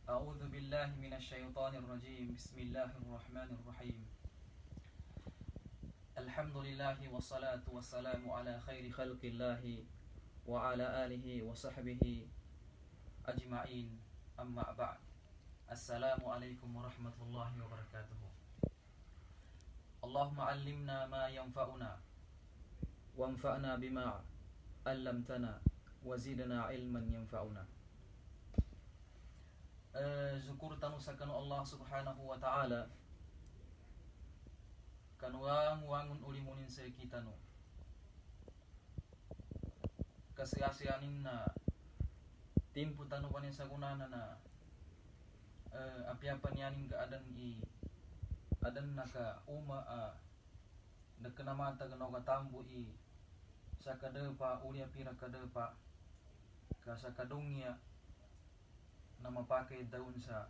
أعوذ بالله من الشيطان الرجيم بسم الله الرحمن الرحيم الحمد لله والصلاة والسلام على خير خلق الله وعلى آله وصحبه أجمعين أما بعد السلام عليكم ورحمة الله وبركاته اللهم علمنا ما ينفعنا وانفعنا بما علمتنا وزدنا علما ينفعنا. Syukur tanu sakanu Allah subhanahu wa ta'ala kanu wangun ulimunin sa kita no kasiyasianin na timpu tanu panin sa gunana na api-apan yanin ka adan naka uma nakanamata ganaw katambo sa kadepa uli apira kadepa ka sa kadungya na mapakai daun sa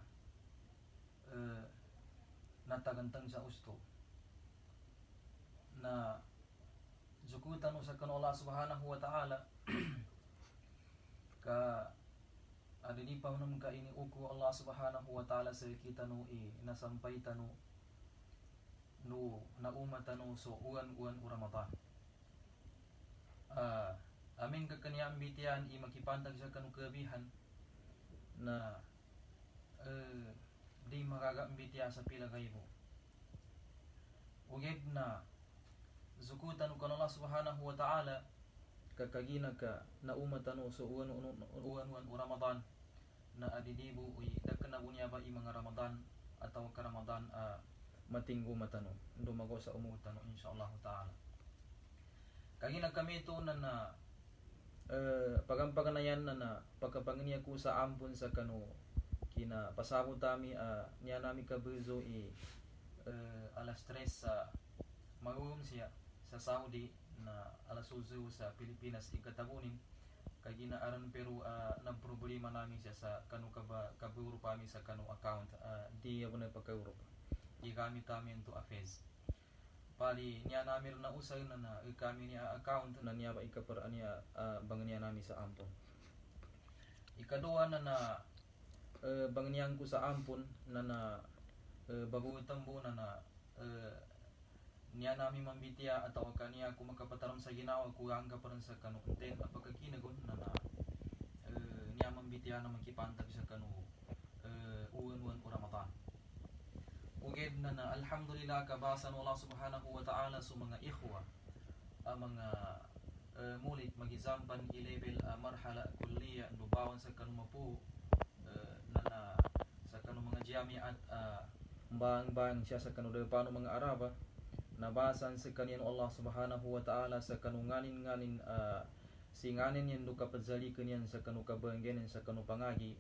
natagantang sa usto na zukutan sa kanu Allah subhanahu wa ta'ala ka adini pa naman ka ini uku Allah subhanahu wa ta'ala sa kita no nasampay tanu no nauma tanu so uwan Ramadan amin kakanyang bitian makipantag sa kanu kabihan na di magagambitya sa pila kayo ugid na zukutan ko Allah subhanahu wa ta'ala kakagina ka na umatano so uwan Ramadan na adidibu dakna bunya ba mga Ramadan atau ka Ramadan matinggo matano dumago sa umutano insyaallah ta'ala kagina kami ito na pagampaganayan na pagkapanginya ko sa ampun sa kanu kina pasabot tami niya nami kabuzo alas 3 sa magum siya sa Saudi na alas 11 sa Pilipinas ikatabunin kagina aran pero nagproblema namin siya sa kanu kaburo pami sa kanu account di ako na pagka-Europa di kami ito affairs pali niya namin na usay na kami niya account na niya ba ikapar niya bang niya namin sa ampon ikaduwa na bang niyan ko sa ampon na bago tambo na niya namin mambitya atau kaniya ko makapataram sa ginawa ko hangga pa rin sa kanu content apagkakinagon na niya mambitya na makipantag sa kanu uwan o Ramadan ugid na alhamdulillah kabasan Allah subhanahu wa ta'ala sa mga ikhwa mga mulit magizampan i-level marhala kulliya nubawan sa kanumapu na sa kanu mga jamiat bang siya sa kanu paano mga Araba nabasan sa kaniyan Allah subhanahu wa ta'ala sa kanunganin singanin yan duka padzali kanyan sa kanu kabanggen sa kanu pangagi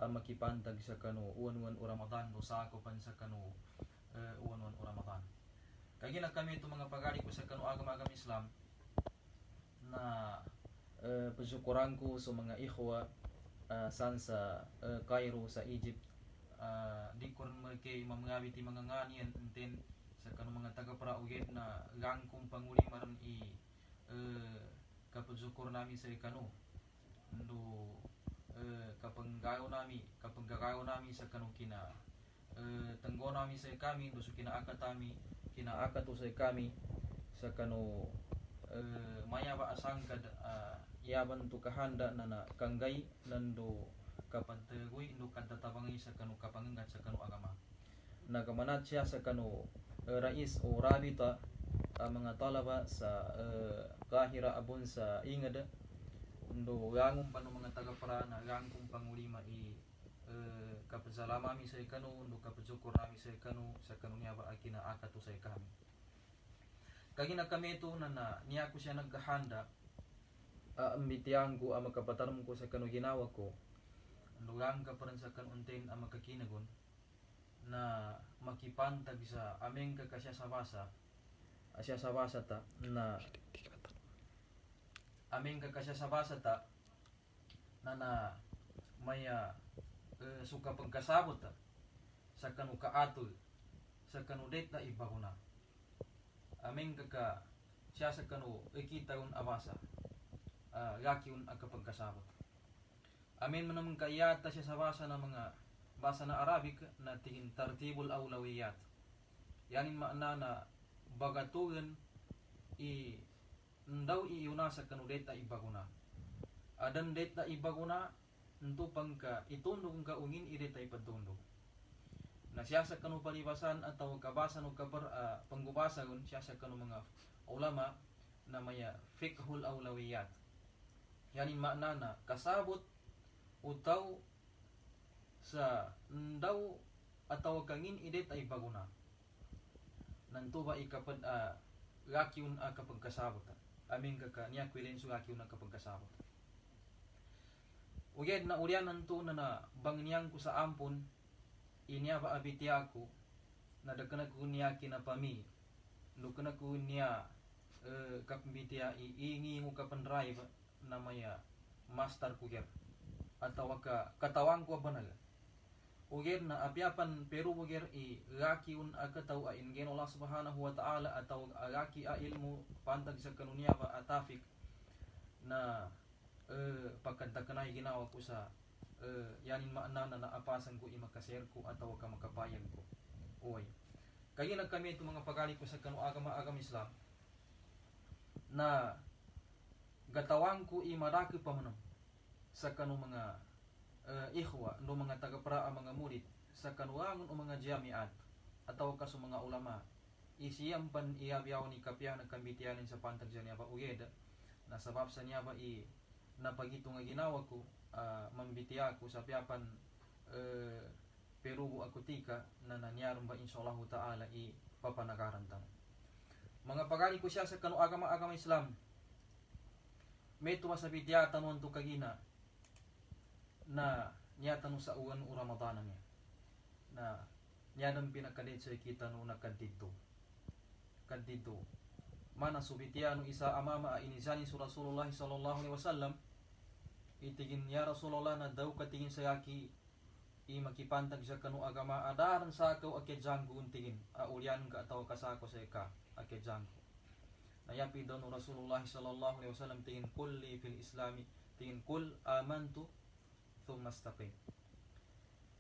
makipantag sa kanu uwan o Ramadan dosa ko pan sa kanu uwan o Ramadan kagina kami ito mga pagari ko sa kanu agam Islam na pasyukuran ko sa mga ikhwa san sa Cairo sa Egypt di ko kay mamngabiti mga nganian untin sa kanu mga taga-praugid na gangkong pangulimaran kapagsyukur namin sa kanu ndo kapag gagaw nami sa kanu kina tanggo nami sa kami do so kinaakat to sa kami sa kanu maya ba asangkad yaban to kahanda na kanggay nando kapantagui ndo kadtabangi sa kanu kapangangat sa kanu agama nagamanat siya sa kanu rais o rabita mga talaba sa Kahira abon sa ingad ndo gangong pano mga taga-parana gangkong pangulima kapazalama mi sa kanu ndo kapazukor nami sa kanu niya ba akina akato sa kami kagina kami ito na niya ko siya naghahanda ambitiyan ko magkapataram ko sa kanu ginawa ko ndo gang ka pa rin sa kanuntin magkakinagon na makipantag sa aming kakasya sa basa ta na aming kakasya sa basa ta na may suka pagkasabot ta sa kanu kaatol sa kanu det na iba ko na aming kaka siya sa kanu ikita yun abasa yaki yun ang kapagkasabot amin man naman kayata siya sa basa ng mga bahasa na Arabic na tingin tartibul awlawiyat. Yanin makna na bagatugan ndaw iuna sa kanu deta ibaguna. Adan deta ibaguna ntu pangka itundong ka ungin ideta ipadundong. Na siya sa kanu palibasan atau kabasan o panggubasa gun siya sa kanu mga ulama na maya fiqhul awlawiyat. Yanin makna na kasabot utaw sa ndaw atau kangin ideta ibaguna. Nanto ba ikapad lakiun kapagkasabot. Amin ka niya kwilin su lakiun kapagkasabot. Uged na urian nanto na bangniyang ko sa ampon inya ba abitya ko na dagkana ko niya kinapami. Dagkana ko niya kapambitya iingi mo kapandrive na maya master ko ger. Atau katawang ko banal. Uger na apiapan pero uger lakiun akataw ingen Allah subhanahu wa ta'ala atau laki ilmu pantag sa kanunya ba atafik na pagkantakanay ginawa ko sa yanin makna na naapasan ko imakaser ko atau kamakapayan ko. Uy. Kaya nagkami ito mga pagalik ko sa kanu agama Islam na gatawang ko imaraki pamanam sa kanu mga ikhwa no mga tagapra mga murid sa kanuangon o mga jamiat atau kaso mga ulama isiyam pan iyabiyaw ni kapya nagkambitiyanin sa pantag niya ba uyed na sabab sa niya ba napagito nga ginawa ko mambitiya ko sa piyapan pero ako tika na nanyaron ba insyaallah ta'ala papanagaran tamo mga pagali ko siya sa kanu agama Islam meto sa bitiya tanon to kagina na niya tanong sa uwan o Ramadanan niya na niya nang pinakalit sa kita nung nakadito mana subitiya nung isa amama inizani su Rasulullah sallallahu alaihi wasallam itigin ya Rasulullah na daw katingin sa yaki makipantag sa kanu agama adaran sa akaw akedjanggo untingin ulyan ka ataw kasako sa ka akedjanggo nayapi daw nung Rasulullah sallallahu alaihi wasallam tingin kulli fil islami tingin kul amantu thumma istaqim.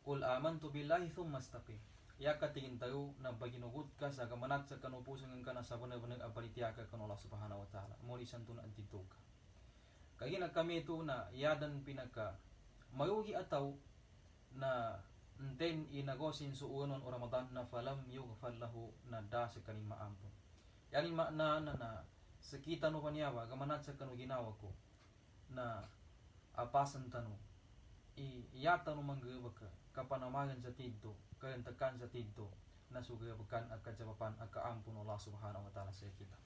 Kul amantu billahi thumma istaqim. Ya katingin tayo na baginugot ka sa gamanat sa kanupusan ng kana sa benar-benar abalitiya ka kanu Allah subhanahu wa ta'ala. Muli santo na antito ka. Kaya na kami ito na yadan pinaka mayugi ataw na nten inagosin suunon o Ramadan na falam yughfar lahu na da sa kaning maampon. Yanin makna na sakita no kaniya ba gamanat sa kanu ginawa ko na apasan tanu iyata no manggabaka kapanamagan sa tiddo kayantakan sa tiddo na sugabakan at kajabapan at kaampun Allah subhanahu wa ta'ala sa kita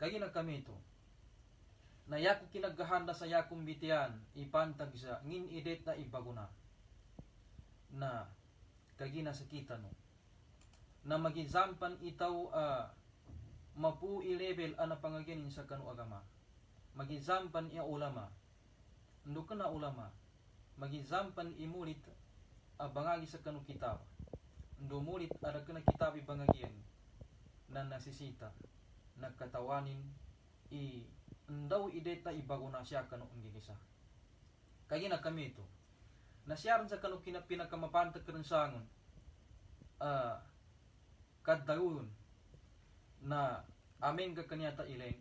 kagina kami ito na yako kinagahanda sa yakong bitian ipantag sa ngin idet na ibaguna na kagina sa kita no na magizampan itaw mapui level ana pangaginin sa kanu agama magizampan iya ulama ndo kana ulama magizampan imulit bangagi sa kanu kitab ndo mulit ada kana kitab bangagian na nasisita nagkatawanin ndaw ideta ibaguna siya kanu unggigisa kagina kami ito nasyaran sa kanu pinakakamapantag karansangon kaddarun na amin ka kanyata ilain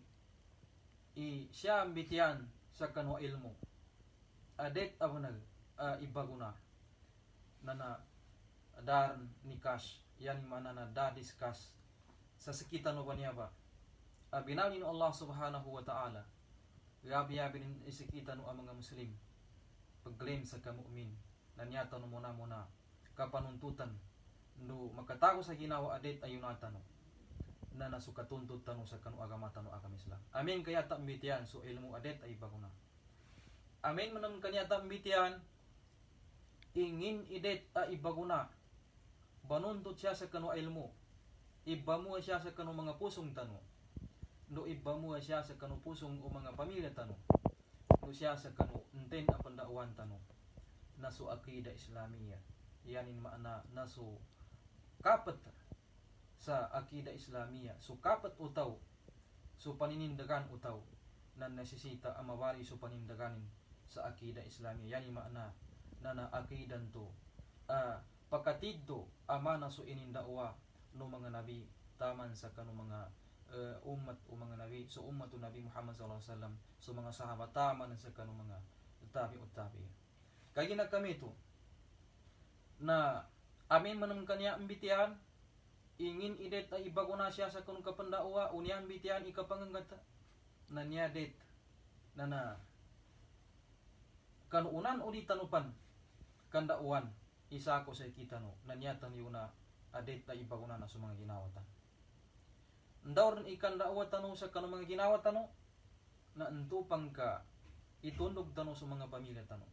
siya ambitian sa kanu ilmu adet abunag ibaguna na daran ni cash yan mana na da discuss sa sekitar no niya ba binawin ni Allah subhanahu wa ta'ala gabi-gabi din isikita no ang mga muslim pagklaim sa kamu'min na niyata no muna kapanuntutan no makatago sa ginawa adet ayunata no na nasukatuntut tano sa kanu agama tano agama Islam amin kaya ta mbitian so ilmu adet ay baguna amin manam kanya ta mbitian ingin idet ibaguna banuntut siya sa kanu ilmu ibamu siya sa kanu mga pusong tano no ibamu siya sa kanu pusong o mga pamilya tano no siya sa kanu enten apandauan tano nasu aqida Islamiyah yanin maana nasu kapat sa akida Islamiyah so kapat utaw so paninindagan utaw na nasisita ang mawari so panindaganin sa akida Islamiyah yani maana na akidan to pakatiddo amana so inindawa no mga nabi taman sa kanu mga umat o mga nabi so ummatu Nabi Muhammad sallallahu alaihi wasallam so mga sahabat taman sa kanu mga tabi. Kaya na kami to na amin manam kanya ambitian ingin idet ay ibago na siya sa kanu kapandawa unian ambitian ikapangangata na niya det na kanuunan o di tanupan kandauan isa ko sa kita no nanyatan yun na adet na ibaguna na sa mga ginawatan ndaw rin ikandauwa tano sa kanong mga ginawatan no na entupang ka itundog tano sa mga pamilya tano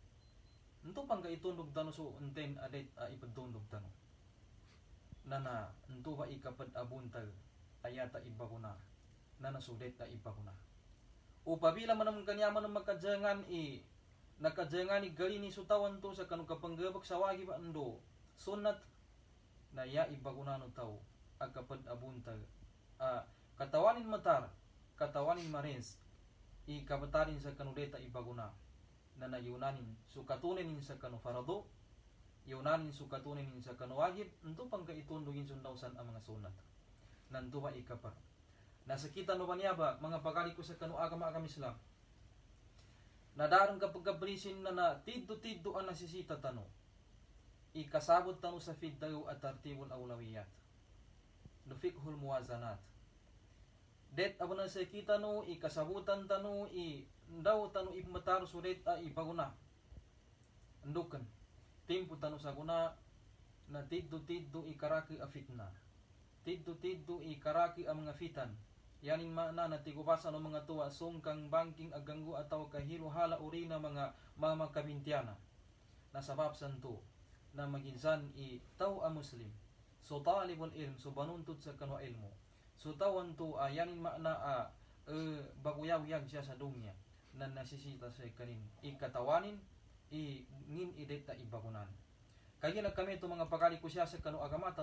entupang ka itundog tano so enten adet ipadundog tano na entuba ikapad abuntag ayata ibaguna na nasudet na ibaguna upabila manam kanyaman ng magkadyangan nakadyangan gali ni sutawan to sa kanong kapanggabak sa wagi ba ando sunat na ya ibaguna no tao agkapad abuntag katawanin matar katawanin marins ikabatarin sa kanudeta ibaguna na nayunanin sukatunin sa kanu farado yunanin sukatunin sa kanu wagib ento pang kaitundugin sundawsan ang mga sunat nanto ba ikapar nasa kita no ba niya ba mga pagali ko sa kanu agama Islam nadarang kapag kabrisin na tiddo ang nasisita tano ikasabot tano sa fiddayo at tartibul awlawiyat nufikhul muwazanat det abo na sa kita no ikasabutan tano daw tano imatar sulit ibaguna andukan timpo tano sa guna na tiddo ikaraki a fitna tiddo ikaraki ang mga fitan yanin mana na tigubasa ng mga tuwa sungkang banking aganggu ataw kahilo hala uri na mga kabintiana na sabab santo na maginsan taw a muslim so talibul ilm so banuntut sa kanwa ilmo so tawan to yanin mana baguyag siya sa dunya na nasisita sa kanin ikatawanin ngin ideta ibagunan kaya na kami ito mga pagali ko siya sa kanu agama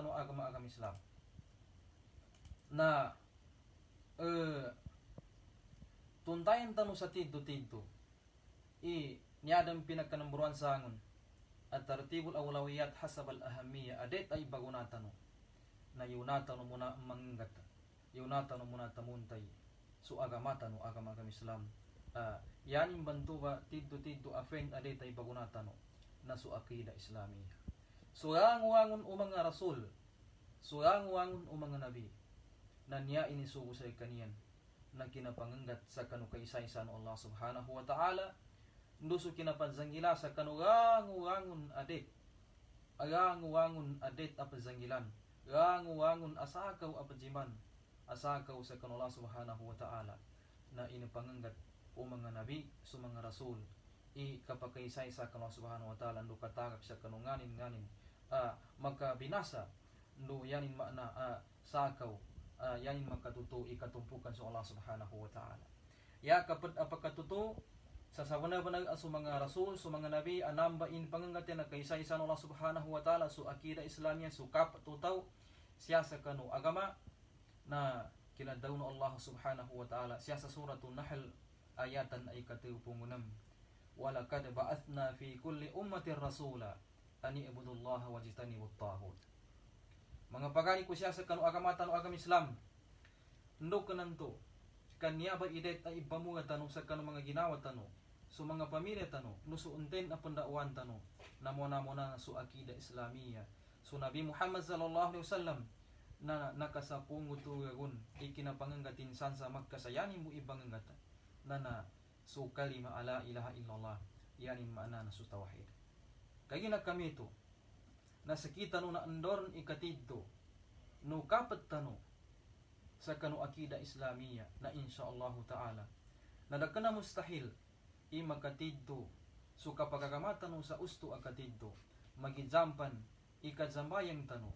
Islam na tuntayan tano sa tiddo niyadang pinagkanamburuan sangon at tartibul awlawiyat hasab al ahamiyya adet ay bagunatan no na yunatan mo na manggat yunatan mo na tamuntay so agama Islam yanin bantuba tiddo afen adet ay bagunatan no na so akida Islami so wangon o mga rasul so wangon o mga nabi na niya inisugo sa kaniyan na kinapanganggat sa kanu kaisa-isa no Allah subhanahu wa ta'ala nduso kinapanzanggila sa kanugangon adet apazanggilan ganguwangon asakaw apajiman asakaw sa kanu Allah subhanahu wa ta'ala na inapanganggat o mga nabi so mga rasul kapakaisa-isa kanu Allah subhanahu wa ta'ala ndo katagak sa kanunganin magkabinasa ndo yanin makna sakaw yanin makatuto ikatumpukan sa Allah subhanahu wa ta'ala ya kapag apakatuto sa sabanag aso mga rasul so mga nabi anamba in pangangati na kaisa-isa ng Allah subhanahu wa ta'ala so akida Islamia so kapatutaw siya sa kanu agama na kinadaw ng Allah subhanahu wa ta'ala siya sa suratul Nahl ayatan ay katiupungunam walakad ba'athna fi kulli ummatin rasula ani ibudullaha wajtanibut taghut mga pagani ko siya sa kanu agama Islam ndok kananto kanya ba idet ay ibamunga tanong sa kanu mga ginawa tanong so mga pamilya tanong no so unten na pandauan tanong namo na so akida Islamia so Nabi Muhammad sallallahu alaihi wasallam na nakasapungo tugagon ikinapanganggatin san sa magkasayani mo ibangangata na so kalima ala ilaha illallah yanin maana na so tawhid kaya na kami to nasa kita no na andorn ikatidto no kapat tano sa kanu akida Islamia na insyaallah ta'ala na dakana mustahil makatidto so kapagagamatan no sa usto akatidto magijampan ikazambayang tano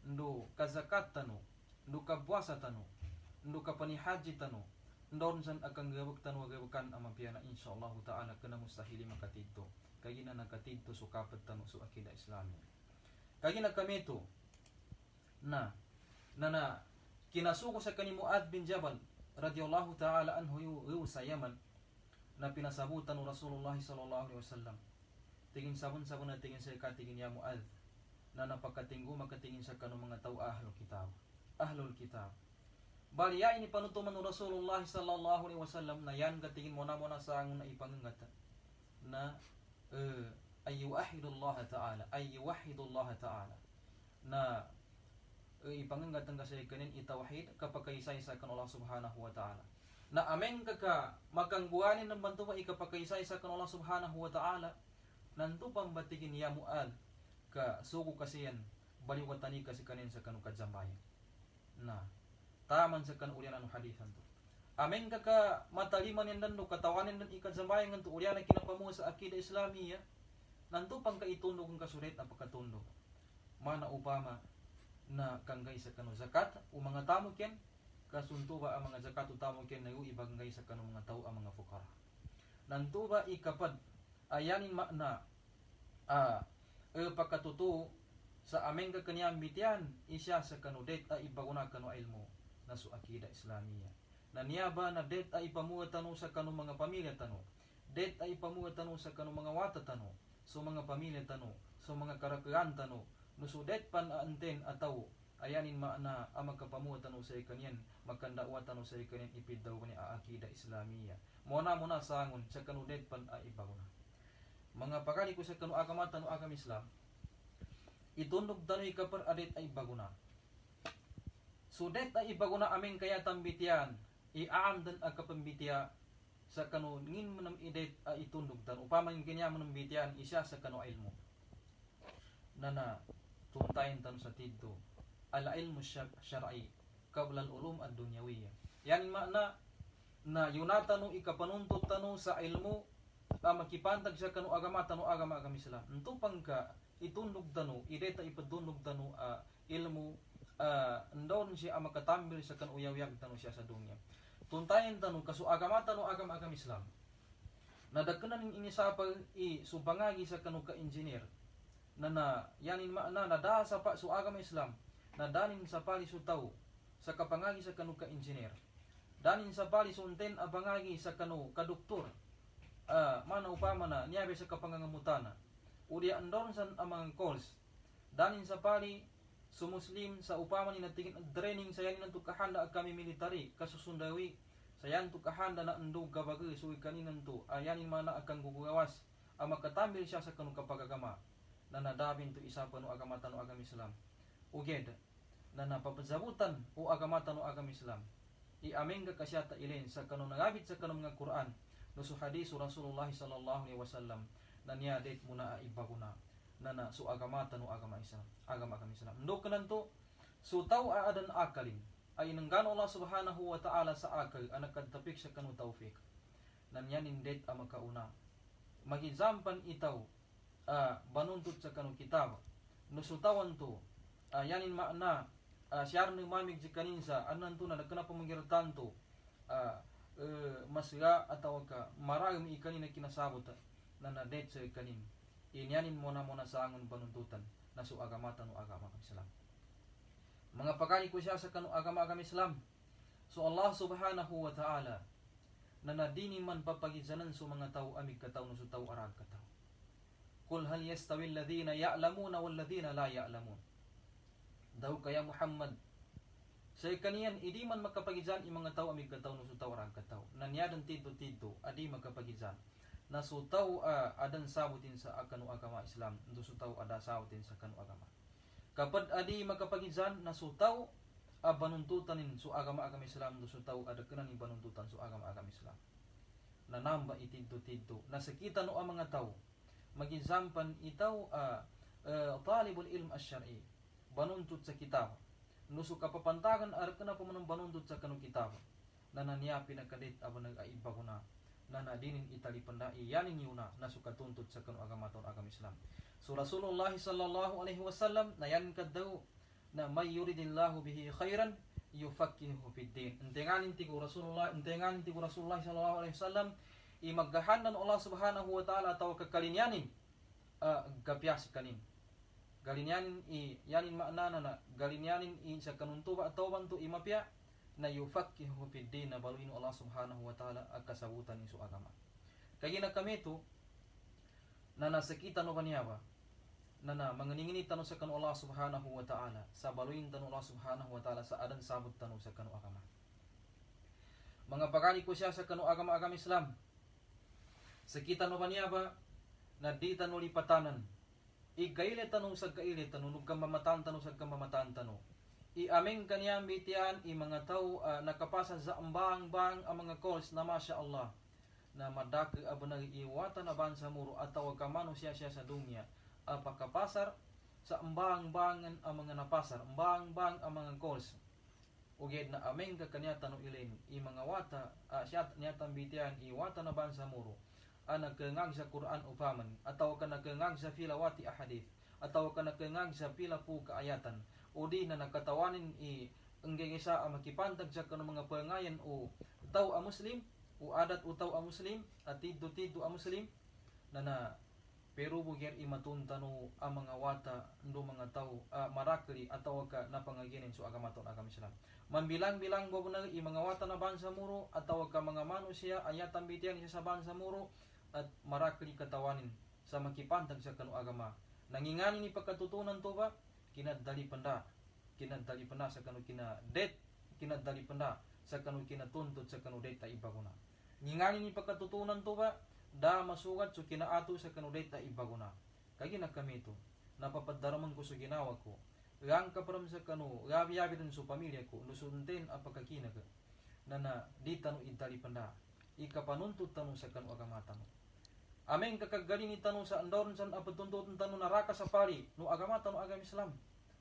ndo kazakat tano ndo kabwasa tano ndo kapanihaji tano ndorn san akang gawag tano gawakan amapiana insyaallah ta'ala kana mustahil makatidto kaya na nakatidto so kapat tano so akida Islamia kaya na kami ito na kinasuko sa kani Muad bin Jabal radiyallahu ta'ala anhu yu sa Yaman na pinasabutan ng Rasulullah sallallahu alaihi wasallam tingin sabon na tingin sa katingin ya Muad na napakatinggo makatingin sa kanong mga tao ahlul kitab. Bali ya ini panutuman ng Rasulullah sallallahu alaihi wasallam na yan katingin mo na sa angon na ipangangata na ay yuwahidullah ta'ala na ipangangatan kasi kanin itawahid kapag kaisa-isa kan Allah subhanahu wa ta'ala na amen kaka makangguanin ng bantuwa ikapagkaisa-isa kan Allah subhanahu wa ta'ala nanto pambatigin ya mual ka suko kasi yan baliwatani kasi kanin sa kanong kadzambayan na taman sa kan ulian anu hadisan to amen kaka mataliman yan nando katawanin dan ikadzambayan nganto ulian na kinapamuha sa akida Islamiyah nanto pang kaitundog ang kasulit na pagkatundog mana upama na kanggay sa kanong zakat o mga tamo ken kasunto ba ang mga zakat o tamo ken na ibangay sa kanong mga tao ang mga fukara nanto ba ikapad ayanin makna pagkatuto sa ameng kakanyang bitian isya sa kanudet a ibaguna kanu ilmu na su akida Islamiyah na niya ba na det a ipamuha tano sa kanong mga pamilya tano det a ipamuha tano sa kanong mga wata tano so mga pamilya tano so mga karakaran tano nusudet pan anten ataw ayanin maana ang magkapamuha tano sa ikanyan magkandawa tano sa ikanyan ipiddaw ni akida Islamiyah muna sangon sa kanudet pan a ibaguna mga pakali ko sa kanu agama tanu agama Islam itundog tanu ikapar adet ay baguna sudet ay ibaguna aming kaya tambitian iaam dan akapambitiya sa kanu ngin manam idet ay itundog tanu upama kanya manam bitian isya sa kanu ilmu nana tuntayin tanu sa tiddo ala ilmu syar'i qabla al-ulum ad-dunyawiyah yani makna na yunatanu ikapanuntut tanu sa ilmu makipantag sa kanu agama Islamento pangka itundog tanu ideta ipadundog tanu ilmu ndon siya makatambil sa kanu uyawyak tanu siya sa dunya tuntayin tanu kasu agama Islam nadagkanan ning inisapa subangagi sa kanu ka engineer na yanin makna nada sa pa su agama Islam nadanin sa pali su tao sa kapangagi sa kanu ka engineer danin sa pali su unten abangagi sa kanu ka doktor mana upama na niyabe sa kapangangamutana udi andon san amang calls danin sa pali su muslim sa upama ni natingin training sa yanin nantu kahanda kami military kasusundawi sa yan tu kahanda na andog kabagi su ikanin tu ayanin mana akan gugawas makatambil siya sa kanu kapagagama na nadabin tu isa pa no agama tanu agama Islam uged na napapazabutan o agama tanu agama Islam iamen ka kasyata ilen sa kanu nagabit sa kanu mga Quran no su hadis Rasulullah sallallahu alaihi wasallam na niya det muna ibaguna na su agama tanu agama Islam ndo kananto su tau adan akalin ay nanggano Allah subhanahu wa ta'ala sa akal anak kadtapik sa kanu tawfik nan yanin det makauna magizampan itaw banuntut sa kanu kitab no su tawan to yanin makna siyar ni mamig jikanin sa anan to na nagkana pamangirtan to masga atau ka marami ikanin na kinasabot na nadet sa ikanin inyanin muna sa angon panuntutan na su agama tanu agama Islam mga pagani ko siya sa kanu agama Islam so Allah subhanahu wa ta'ala na nadini man papagizanan su mga tao amig kataw no su tao arag kataw kul hal yastawi alladhina ya'lamuna wal ladhina la ya'lamun daw kaya Muhammad sa kaniyan idi man makapagizan yung mga tao amig kataw no su tao arag kataw nanyadan tidto adi makapagizan na su tao adan sabutin sa kanu agama Islam ndo su tao ada sabutin sa kanu agama kapad adi makapagizan na su tao banuntutan su agama Islam ndo su tao ada kanan banuntutan su agama Islam na namba itidto na sakita no ang mga tao magizampan itaw talibul ilm asy-syar'i banuntut sa kitab no su kapapantagan arkana pamanong banuntut sa kanu kitab na naniya pinakadit aban nag-aibaguna na nadinin itali pandai yanin yuna na su katuntut sa kanu agama Islam so Rasulullah sallallahu alaihi wasallam na yan kadaw na may yuridillahu bihi khairan yufaqihuhu fid din entenganin ti Rasulullah sallallahu alaihi wasallam imaggahanan Allah subhanahu wa ta'ala taw kakalinyanin gapyas kanin galinyanin yanin makna na galinyanin sa kanuntuba ataw bantu imapya na yufaqihuhu fid din na baluin Allah subhanahu wa ta'ala akasabutan ni su agama kaya na kami to na nasakita no kaniya ba nana mangeningini tanu sa kanu Allah subhanahu wa ta'ala, sa baluin tanu Allah subhanahu wa ta'ala, sa adan sabut tanu sa kanu agama. Mga pagani ko siya sa kanu agama Islam, sa kita no baniaba na di tanu lipatanan, igaile tanu sa gaile tanu, nung kamamatan tanu sa kamamatan tanu, i aming kanyang bitian, i mga tao nakapasa sa ambang-bang ang mga calls na masya Allah, na madaki abanag iwatan na bansa muro at tawag kamano siya sa dunya, pagkapasar sa ambang-bangan ang mga napasar, ambang-bang ang mga calls. Uged na aming kakanya tanong ilin, i mga wata, siya niyatang bitian, i wata na bansa muro, nagkangag sa Quran upaman, ataw ka nagkangag sa filawati ahadith, ataw ka nagkangag sa pila po kaayatan, o di na nakatawanin ang gengisa ang makipantag sa kanong mga pangayan o tao a Muslim, o adat o tao a Muslim, at tiddo a Muslim, na pero bugyan imatuntano ang mga wata ndo mga tao marakli ataw ka napangaginin so agamaton agam Islam. Mambilang-bilang gobernador i mga wata na bansa muro ataw ka mga manusia ayatan bitian siya sa bansa muro at marakli katawanin sa makipantag sa kanu agama. Nangingani ni pagkatutunan to ba kinadali panda sa kanu kinadali panda sa kanu kinatuntut sa kanu det ta ibaguna. Ngingani ni pagkatutunan to ba da masugat so kinaato sa kanudet na ibaguna. Kagi na kami ito, napapadaraman ko sa ginawa ko. Yang kaparam sa kanu, yabi-yabi din sa pamilya ko, lusuntin ang pagkakinag. Na di tanu idali panda, ikapanuntut tanu sa kanu agamata mo. Ameng kakagaling ni tanu sa andoron san apatuntutan tanu naraka sa pali, no agamata no agam Islam.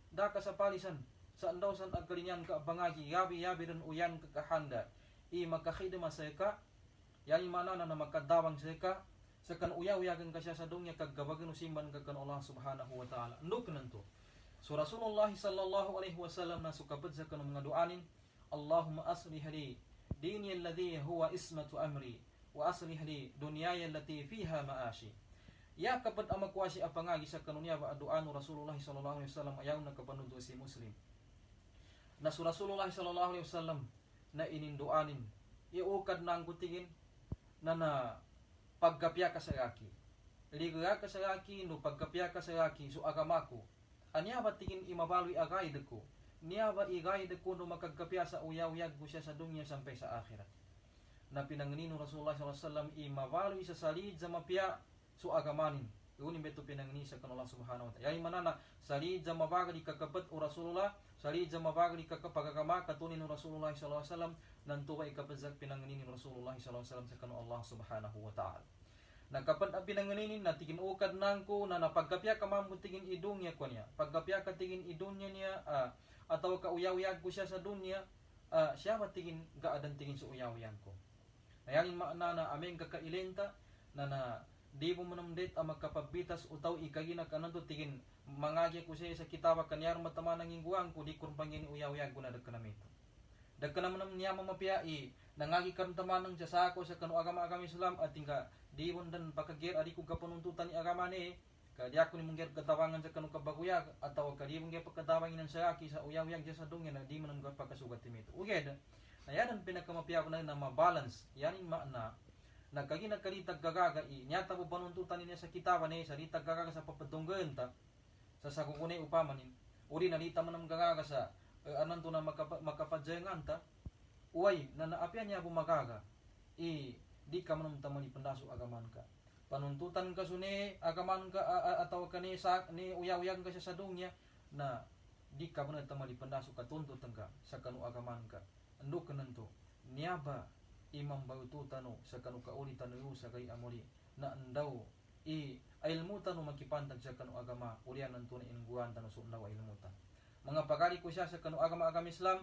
Daka sa palisan, sa andaw san agkalinyan ka bangagi, yabi-yabi din uyan kakahanda, makakidama sa ka, yang mana na makadawang seka sa kan uyaw-yagan ka siya sa dunya kaggabagan usimban ka kan Allah subhanahu wa ta'ala. Nuk nanto. So Rasulullah sallallahu alaihi wasallam na sukabad sa kan mga duanin, Allahumma aslih li dini alladhi huwa ismatu amri wa aslih li dunyaya allati fiha ma'ashi. Ya kapad amakwasi apangagi sa kanunya ba duanu Rasulullah sallallahu alaihi wasallam ayaw na kapanudo si Muslim. Na su Rasulullah sallallahu alaihi wasallam na ininduanin iukad na ang kutingin na pagkapya ka sa aki. Liga ka sa aki, no pagkapya ka sa aki, so agamako. Anya ba tingin imabaloy agay ko? Niya ba igay ko no makagkapya sa uyaw-yag ko siya sa dunya sampai sa akhirat. Na pinanganino Rasulullah SAW imabaloy sa salid sa mapya, so agamanin. Iunin beto pinangani sa kanula subhanahu wa ta'ala. Yain manana, salid sa mabagali kakapat o Rasulullah, salid sa mabagali kakapagagama katunin o Rasulullah SAW, nantuwa ikapazag pinanganinin Rasulullah SAW sa kanu Allah subhanahu wa ta'ala. Nagkapat ang pinanganinin na tigin ukad nangko na napagkapya ka mamutingin idungya ko niya. Pagkapya ka tingin idungya niya, ataw ka uyaw-yag ko siya sa dunya, siya matingin gaadan tingin sa uyaw-yag ko. Ayanin maana na aming kakailenta na di mo manamdet ang magkapagbitas utaw ikagina kananto tingin mangagi ko siya sa kitawa kanyar matamanang ingguang ko di kurpangin uyaw-yag ko na dagkanamito. Dagkanaman niya mamapya nangagi karamtamanang siya sa ako sa kanu agama Islam at tingka di mo dan pakagir adi ko kapanuntutan ni agama ni kadi ako ni mungger katawangan sa kanu kabaguyag ataw kadi mungger pagkatawangin sa aki sa uyaw-yag siya sa dungin na di mo nang pagkasugat timito. Uged na yan ang pinakamapya ko na mabalance yanin maana nagkagina karitag gagaga nyata po panuntutan niya sa kitawa ni sa ritag gagaga sa papadunggan ta sa sakukunay upamanin uri nalita man ang gagaga sa anan to na makapadjayangan ta uway na naapyan niya po magaga di ka man tamani pandaso agaman ka panuntutan ka suni agaman ka ataw ka ni uyaw-uyag ka siya sa dunya na di ka man tamani pandaso ka tuntutan ka sa kanu agaman ka ando ka nanto niya ba imam bautu tano sa kanu kauli tano sa kay amuli na andaw ilmu tano makipantag sa kanu agama ulian nanto na inguan tano so andaw ilmu tan mga pagari ko siya sa kanu agama Islam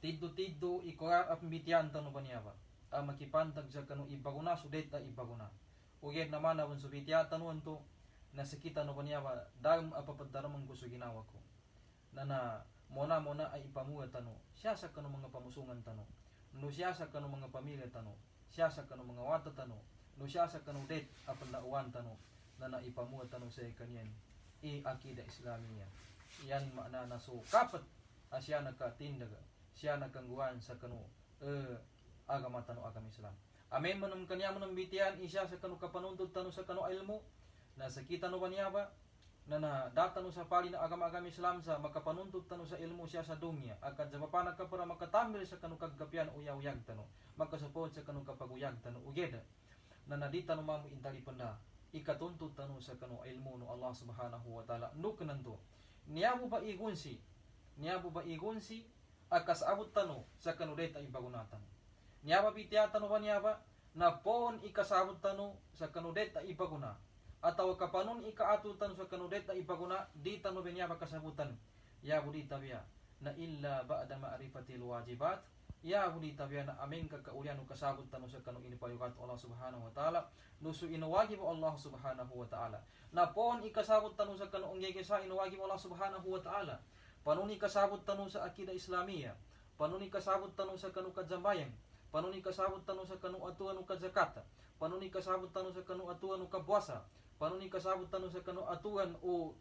tiddo ikuar at mbitian tano ba niya ba makipantag sa kanu ibaguna sudet ta ibaguna uged naman na so bitya tano anto nasikita no ba niya ba dagam apapaddaramang ko sa ginawa ko na mona ay ipamuha tano siya sa kanu mga pamusungan tano no siya sa kanu mga pamilya tano siya sa kanu mga wata tano no siya sa kanu det apan nauwan tano na naipamuha tano sa kanyan akida Islamiya yan maana na so kapat siya nakatindaga siya nakangguan sa kanu agama tano agama Islam amen manum kanya manum bitian isya sa kanu kapanuntod tano sa kanu ilmu na sa kita no ba niya ba nana datang sa pali na agama-agama Islam sa makapanuntut tanu sa ilmu siya sa dunya akan jabapana ka para makatambil sa kanu kaggapian uyag tanu makasupod sa kanu kapaguyag tanu ugeda nana di tanu mamu intali penda ikatuntut tanu sa kanu ilmu nu Allah subhanahu wa ta'ala nuknanto niabu ba igunsi akas abut tanu sa kanu deta ibagunatan niaba pitia tanu ba niaba na pon ikasabut tanu sa kanu deta ibaguna atau kapanun ikaatu tanu sa kanu deta ibaguna di tanu beniaba kasabutan ya budi tabia na illa ba'da ma'rifatil wajibat ya budi tabia na amin kakaulianu kasabut tanu sa kanu ini payukat Allah subhanahu wa ta'ala nusu inu wajib Allah subhanahu wa ta'ala na pon ikasabut tanu sa kanu unggege sa inu wajib Allah subhanahu wa ta'ala panuni kasabut tanu sa akidah Islamiyah panuni kasabut tanu sa kanu kajambayang panuni kasabut tanu sa kanu atuan nu kazakata panuni kasabut tanu sa kanu atuan nu kapuasa panuni kasabut tanu sa kanu atuan o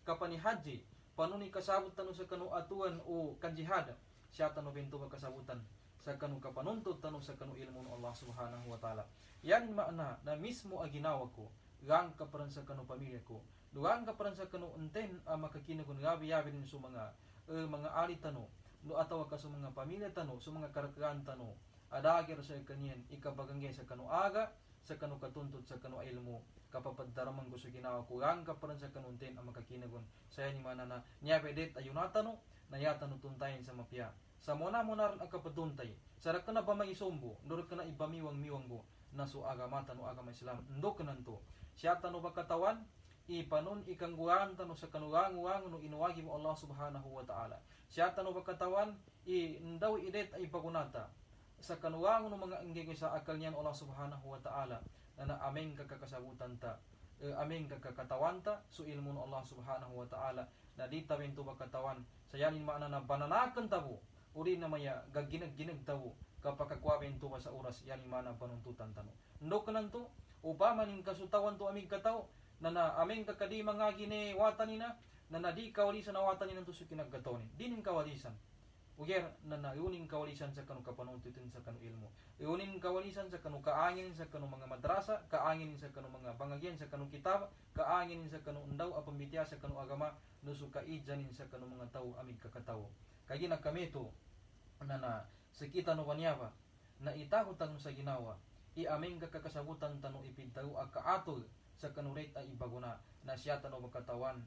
kapani haji panuni kasabut tanu sa kanu atuan o kanjihad siya tanu bento kasabutan sa kanu kapanuntut tanu sa kanu ilmu Allah subhanahu wa ta'ala yan makna na mismo aginawa ko gang kaparan sa kanu pamilya ko dugang kaparan sa kanu enten makakinagun gabi-yabi din sa mga ali tanu no ataw ka sa mga pamilya tanu sa mga karakaran tanu adagir sa kanyan ikabagangge sa kanu aga sa kanu katuntut sa kanu ilmu kapapaddaramang gusto ginawa ko ang kaparan sa kanuntin ang makakinagon saya ni mana na niya pedet ayunatano na yatano tuntayin sa mapya sa mona ran ang kapatuntay sarak ka na ba maisombo ndurot ka na ibamiwang-miwang go na so agamata no agama Islam ndok nanto siya tano bakatawan ipanon ikangguan tano sa kanugang-uang no inuwagi mo Allah subhanahu wa ta'ala siya tano bakatawan ndaw idet ay pagunata sa kanugang no mga inggay sa akal niyan Allah subhanahu wa ta'ala na aming kakakasabutan ta aming kakakatawan ta so ilmu no Allah subhanahu wa ta'ala na di tawin to bakatawan sayanin maana na bananakan tabo uri na maya gaginag-ginag tabo kapag kakwaben to sa oras yanin maana panuntutan tano ndok nanto upama ning kasutawan to aming kataw na aming kakadi mga gine watanina na di kawalisan na watanin to sa kinagkatawin dinin kawalisan uger na iuning kawalisan sa kanu kapanuntutin sa kanu ilmu iuning kawalisan sa kanu kaangin sa kanu mga madrasa kaangin sa kanu mga bangagyan sa kanu kitab kaangin sa kanu undaw apambitya sa kanu agama nusu kaijanin sa kanu mga tao amig kakatawo kagi na kami to na sakita no banyaba na itaho tanu sa ginawa aming kakakasabutan tanu ipintaw akaatol sa kanu rate ay ibaguna na siya tanu magkatawan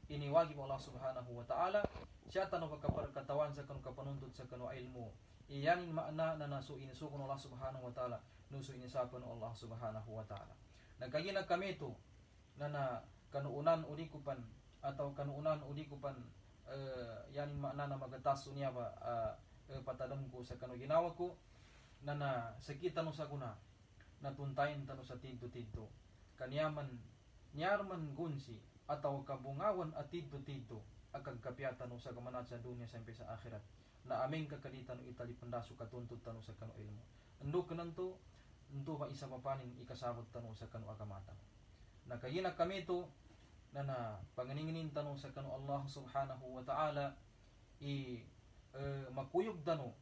iniwagi mo Allah subhanahu wa ta'ala siya tanu magkaparkatawan sa kanu kapanuntut sa kanu ilmu iyanin maana na naso inisukon Allah subhanahu wa ta'ala nuso inisapon Allah subhanahu wa ta'ala nagkaginag kami to na kanuunan udikupan atau kanuunan udikupan yanin maana na magataso niya ba patadam ko sa kanu ginawa ko na sakita no sa kuna natuntayin tanu sa tidto-tidto kanyaman nyarman gunsi atau kabungawan at tidto-tidto agag kapyatan sa kamanat sa dunya sampai sa akhirat na aming kakalitan itali pandaso katuntut tanu sa kanu ilmu endo kananto ento ba isa papaning ikasabot tanu sa kanu agamata nakayinak kami to na panganinginin tanu sa kanu Allah subhanahu wa ta'ala makuyog tanu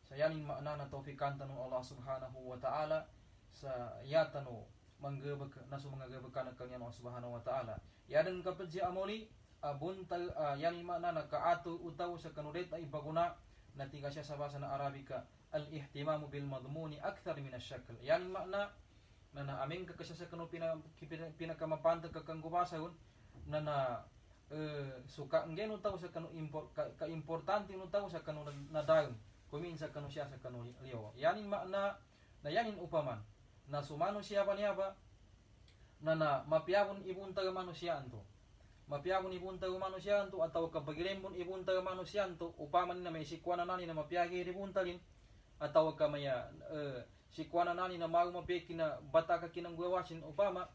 sayanin maana na tawfikan tanu Allah subhanahu wa ta'ala sa yatanu manggabag naso mga gabakan kanyan Allah subhanahu wa ta'ala yadan kapag si amoli abuntal yanin maana nakaato utaw sa kanudet ay baguna na tiga siya sa basa na Arabika al-ihtimamu bil madmuni akthar min ash-shakl yanin maana na aming kakasya sa kanu pinakamapanta kakanggubasa yun na suka ngeno taw sa kanu ka-importante no taw sa kanu nadayon kumin sa kanu siya sa kanu liyo yanin maana na yanin upaman na sumano siya ba niya ba na mapiyabon ibunta manusia anto mapiyabon ibunta manusia anto atau kabagilembon ibunta manusia anto upaman na may sikwana nani na mapiyagi ibunta lin atau kamaya sikwana nani na magu mapiyaki na bata ka kinanggawasin upama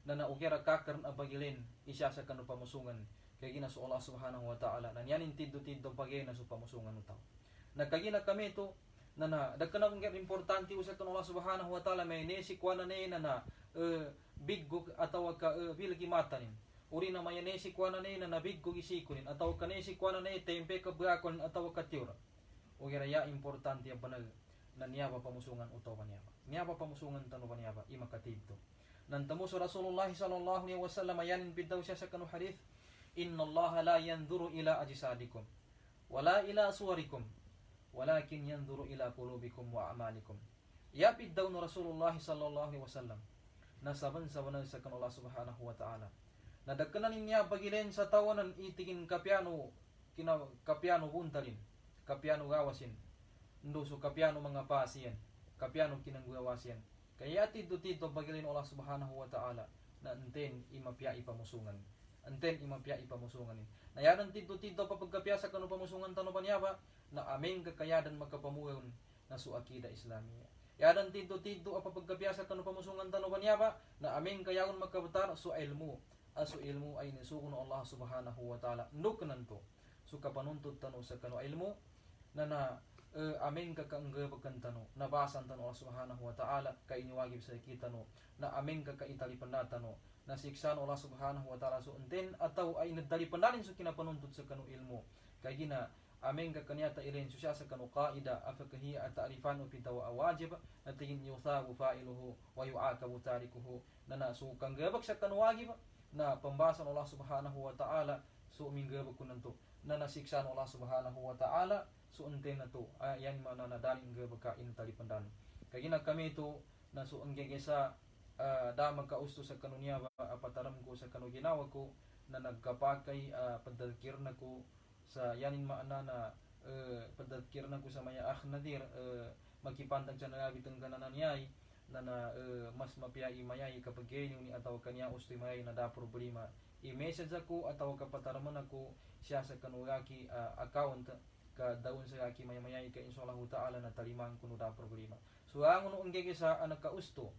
na naukira kakar na bagilin isya sa kanu pamusungan kaya gina so Allah subhanahu wa ta'ala na yanin tiddo-tiddo pagay na so pamusungan utaw nagkagina kami to na dagkana kung importante usa kan Allah subhanahu wa ta'ala may nesi kwa na na biggo ataw ka bilgi matanin uri na may nesi kwa na na biggo isikunin ataw ka nesi kwa na tempe ka brakon ataw ka tiura o ya importante ang panag na niya pa pamusungan utaw pa niya pa pamusungan tanu pa niya pa imakatidto nantamu Rasulullah sallallahu alaihi wasallam ayanin bidaw siya sa kanu hadith, inna Allah la yanzuru ila ajsadikum wala ila suwarikum walakin yanzuru ila qulubikum wa a'malikum. Ya bidaw no Rasulullah sallallahu alaihi wasallam nasaban-sabanan sa kanu Allah subhanahu wa ta'ala nadagkanan niya pagilen sa tawanan itigin kapiano buntalin, kapiano gawasin, nduso kapiano mga pasien, kapiano kinanggawasin. Kaya tito pagilen Allah subhanahu wa ta'ala na enten imapya ipamusungan. Enten imapya ipamusungan. Na yadan tito papagkapya sa kanu pamusungan tano panyaba na aming kakayadan magkapamuyon na su akida Islamia. Yadan tito apapagkapya sa kanu pamusungan tano panyaba na aming kayagon magkabatar su ilmu. Asu ilmu ay nisuko Allah subhanahu wa ta'ala nuknan to suka panuntut tano sa kanu ilmu na amin kakanggabakan tano nabasan tano Allah subhanahu wa ta'ala kay iniwagib sa kita no na amin kakaitalipan tano na siksan Allah subhanahu wa ta'ala so enten ataw ay nadalipan natin so kinapanuntut sa kanu ilmu kay gina amin kakanyata ilen so siya sa kanu qaida afakahiya at ta'rifanu pitawa awajib at tingin yuthabu fa'iluhu wa yu'akabu tarikuhu na so kanggabak sa kanu wagib na pembahasan Allah subhanahu wa ta'ala so minggabag ko nanto na nasiksan Allah subhanahu wa ta'ala so enten na to yan mana nadaling gabag ka inatalipandan kaya kami ito na so ang gagesa damag kausto sa kanunya apataram ko sa kanu ginawa ko na nagkapakay padalkir na ko sa yanin maana na padalkir na ko sa maya nadir makipantag sa nagabitang kanananyay na mas mapiyai mayai kapag ganyo ni ataw kanya ustoy mayai na da problema i-message ako ataw kapataraman ako siya sa kanuyaki account ka daun sa yaki mayay ka insyaallah ta'ala na talimang kuno da problema so ang uno unggay sa anak kausto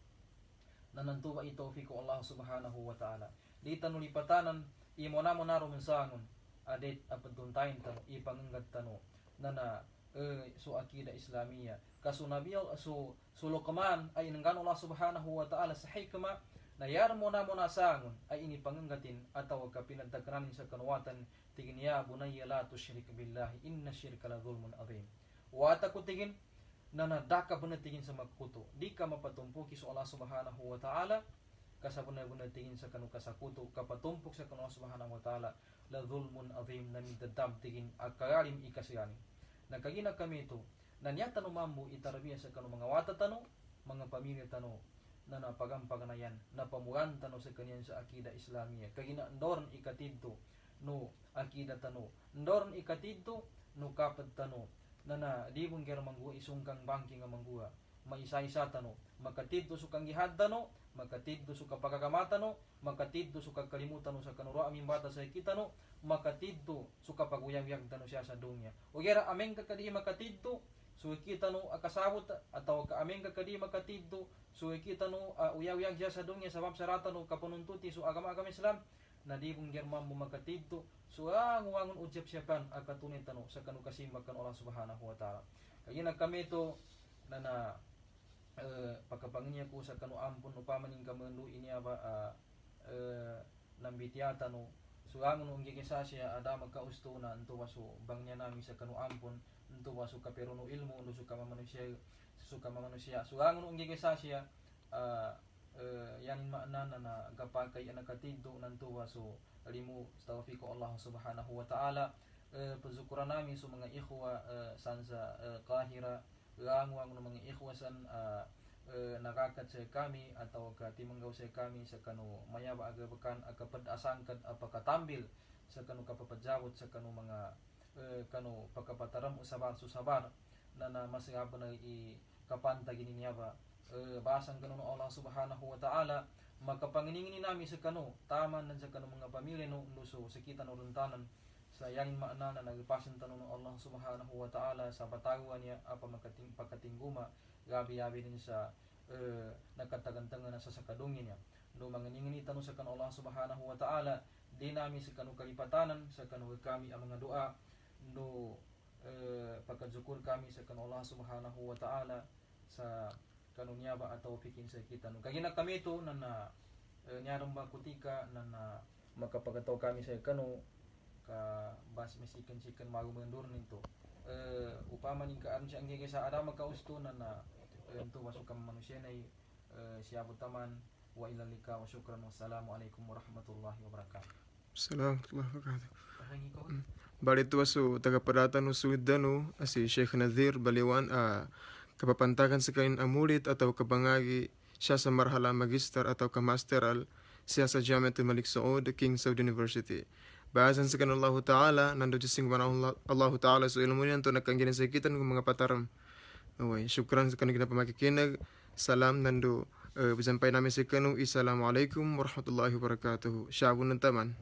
na nantuwa ito fiko Allah subhanahu wa ta'ala di tanu lipatanan imo na mo naro mensangon adet apaduntayin tanu ipanganggat tanu na so akida Islamia kasunabiyal so sulukaman ay nanggan Allah subhanahu wa ta'ala sa hikma na yar mo na sangon ay ini panganggatin ataw kapinagdagkanan sa kanuwatan tigin ya bunayya la tusyrik billahi inna syirka la zulmun azim wa ta kutigin na nadaka tigin sa magkuto di ka mapatumpuki sa Allah subhanahu wa ta'ala kasabuna tigin sa kanu kasakuto kapatumpok sa kanu subhanahu wa ta'ala la zulmun azim na midadam tigin akagalim ikasyan nagkagina kami ito na niya tanong mambu itarabiya sa kanu mga wata tanong mga pamilya tanong na napagampaganayan na pamuran tanong sa kanyan sa akida Islamia kagina ndorn ikatidto no akida tanong ndorn ikatidto no kapad tanong na di kong kaya mangguha isungkang bangking nga mangguha maisa-isa tanong makatidto sukang gihad tanong makatidto suka pagkakamata no makatidto suka kalimutan no sa kanuro aming bata sa kita no makatidto suka paguyang-yang tanong siya sa dunya o kaya aming kakadi makatidto so kita no akasabot ataw ka aming kakadi makatidto so kita no uyang-yang siya sa dunya sabab sarata no kapununtuti so agama Islam na di kong german mo makatidto so ang wangon udyap siya pan akatunay tanong sa kanu kasimbag kan Allah subhanahu wa ta'ala kaya kami to na pagkapanginya ko sa kanu ampun upamaning kamandu ini aba nambitiata no so angon ang gigisasya ada magkausto na anto waso bangnya nami sa kanu ampun anto waso kaperono ilmu no suka manusia so angon ang gigisasya yan maana na gapakay anakatiddo nanto waso limu tawfiko Allah subhanahu wa ta'ala pazukuran nami so mga ikhwa sansa Kahira langwang ng mga ikhwasan nakakat sa kami atau katimanggaw sa kami sa kanu mayaba agabakan akapadasangkad apakatambil sa kanu kapapadjawot sa kanu mga kanu pagkapataram usabar susabar na masihaba na ikapantag niya ba basang kanu ng Allah subhanahu wa ta'ala makapanginingin nami sa kanu taman sa kanu mga pamilya no luso sa kita no runtanan sa yang maana na nagpasin tanong ng Allah subhanahu wa ta'ala sa bataguan niya apa pagkatingguma gabi-gabi din sa nagkatagantangan na sa sakadungin niya no manginingin tanong sa kan Allah subhanahu wa ta'ala di namin sa kanu kalipatanan sa kanu kami ang mga dua no pagkadzukur kami sa kan Allah subhanahu wa ta'ala sa kanu niya ba atau pikin sa kita no kagina kami ito na nyarang ba kutika na makapagataw kami sa kanu ka bas mesikan maru mendur nito upama ning kaan siya ang sa ada magkausto na ento masuk ka manusia na siya butaman wa ila lika wa syukran wassalamualaikum warahmatullahi wabarakatuh. Assalamualaikum warahmatullahi wabarakatuh. Pahangi ko. Bali tu asu tagapadatan usudanu asi Sheikh Nadhir Baliwan kapapantakan sa kain amulit atau kabangagi siya sa marhala magister atau kamasteral siya sa Jamiatul Malik Saud King Saud University. Bahasan sa kanan Allah Ta'ala nando jising Allah Ta'ala so ilmu niyan to nakangginan sa ikitan ng mga pataram. Okay, syukran sa kanang pamakikinag. Salam nando bisampay namin sa kanong Assalamualaikum warahmatullahi wabarakatuh. Syabun ng taman.